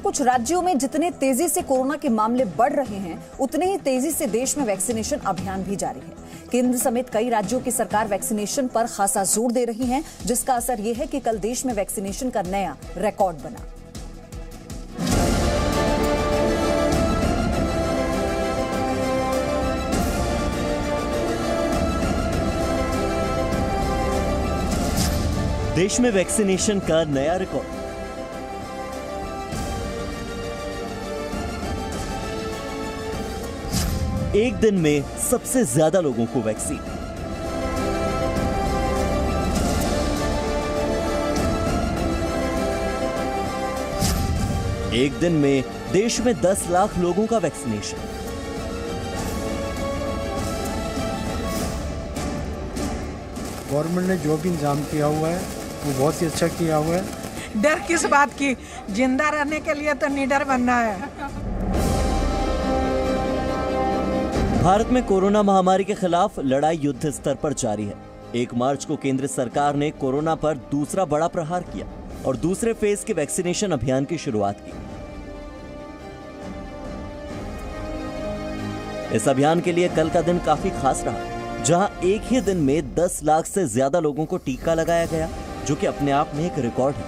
कुछ राज्यों में जितने तेजी से कोरोना के मामले बढ़ रहे हैं, उतने ही तेजी से देश में वैक्सीनेशन अभियान भी जारी है। केंद्र समेत कई राज्यों की सरकार वैक्सीनेशन पर खासा जोर दे रही है, जिसका असर यह है कि कल देश में वैक्सीनेशन का नया रिकॉर्ड बना। देश में वैक्सीनेशन का नया रिकॉर्ड। एक दिन में सबसे ज्यादा लोगों को वैक्सीन। एक दिन में देश में 10 लाख लोगों का वैक्सीनेशन। गवर्नमेंट ने जो भी इंतजाम किया हुआ है वो बहुत ही अच्छा किया हुआ है। डर किस बात की, जिंदा रहने के लिए तो निडर बनना है। भारत में कोरोना महामारी के खिलाफ लड़ाई युद्ध स्तर पर जारी है। 1 मार्च को केंद्र सरकार ने कोरोना पर दूसरा बड़ा प्रहार किया और दूसरे फेज के वैक्सीनेशन अभियान की शुरुआत की। इस अभियान के लिए कल का दिन काफी खास रहा, जहां एक ही दिन में 10 लाख से ज्यादा लोगों को टीका लगाया गया, जो कि अपने आप में एक रिकॉर्ड है।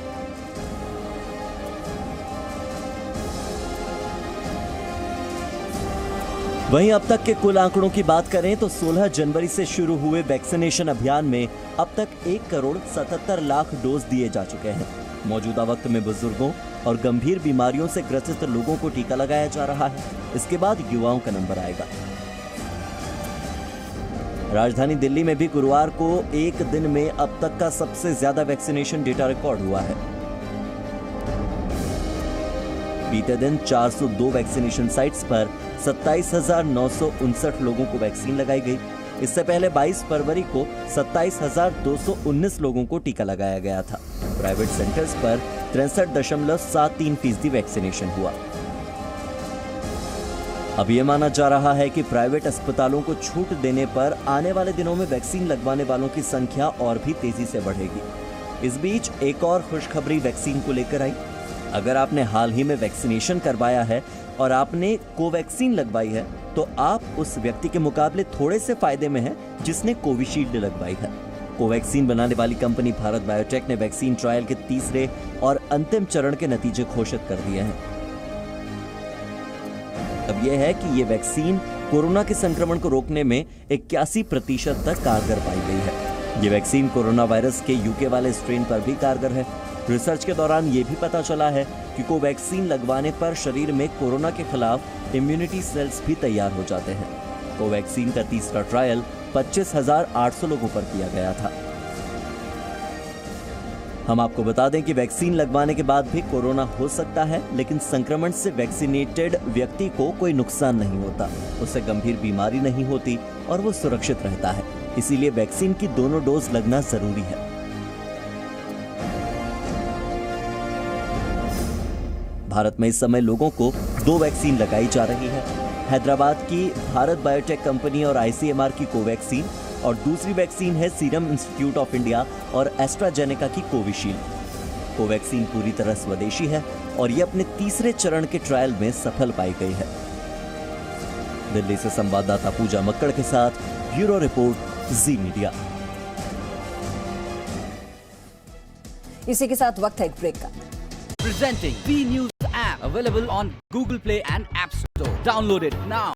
वहीं अब तक के कुल आंकड़ों की बात करें तो 16 जनवरी से शुरू हुए वैक्सीनेशन अभियान में अब तक 1,77,00,000 डोज दिए जा चुके हैं। मौजूदा वक्त में बुजुर्गों और गंभीर बीमारियों से ग्रसित लोगों को टीका लगाया जा रहा है। इसके बाद युवाओं का नंबर आएगा। राजधानी दिल्ली में भी गुरुवार को एक दिन में अब तक का सबसे ज्यादा वैक्सीनेशन डेटा रिकॉर्ड हुआ है। बीते दिन 402 वैक्सीनेशन साइट्स पर 27,959 लोगों को वैक्सीन लगाई गई। इससे पहले 22 फरवरी को 27,219 लोगों को टीका लगाया गया था। प्राइवेट सेंटर्स पर 63.73% वैक्सीनेशन हुआ। अब यह माना जा रहा है कि प्राइवेट अस्पतालों को छूट देने पर आने वाले दिनों में वैक्सीन लगवाने वालों की संख्या और भी तेजी से बढ़ेगी। इस बीच एक और खुशखबरी वैक्सीन को लेकर आई। अगर आपने हाल ही में वैक्सीनेशन करवाया है और आपने कोवैक्सीन लगवाई है, तो आप उस व्यक्ति के मुकाबले थोड़े से फायदे में हैं जिसने कोविशील्ड लगवाई है। कोवैक्सीन बनाने वाली कंपनी भारत बायोटेक ने वैक्सीन ट्रायल के तीसरे और अंतिम चरण के नतीजे घोषित कर दिए हैं। अब यह है कि ये वैक्सीन कोरोना के संक्रमण को रोकने में 81% तक कारगर पाई गई है। ये वैक्सीन कोरोना वायरस के यूके वाले स्ट्रेन पर भी कारगर है। रिसर्च के दौरान ये भी पता चला है कि कोवैक्सीन लगवाने पर शरीर में कोरोना के खिलाफ इम्यूनिटी सेल्स भी तैयार हो जाते हैं। कोवैक्सीन का तीसरा ट्रायल 25,800 लोगों पर किया गया था। हम आपको बता दें कि वैक्सीन लगवाने के बाद भी कोरोना हो सकता है, लेकिन संक्रमण से वैक्सीनेटेड व्यक्ति को कोई नुकसान नहीं होता, उसे गंभीर बीमारी नहीं होती और वो सुरक्षित रहता है। इसीलिए वैक्सीन की दोनों डोज लगना जरूरी है। भारत में इस समय लोगों को 2 वैक्सीन लगाई जा रही है। हैदराबाद की भारत बायोटेक कंपनी और आईसीएमआर की कोवैक्सीन, और दूसरी वैक्सीन है सीरम इंस्टीट्यूट ऑफ इंडिया और एस्ट्राजेनेका की कोविशील्ड। कोवैक्सीन पूरी तरह स्वदेशी है और ये अपने तीसरे चरण के ट्रायल में सफल पाई गई है। दिल्ली से संवाददाता पूजा मक्कड़ के साथ ब्यूरो रिपोर्ट, जी मीडिया। इसी के साथ वक्त है एक ब्रेक का। Presenting B News app available on Google Play and App Store. Download it now.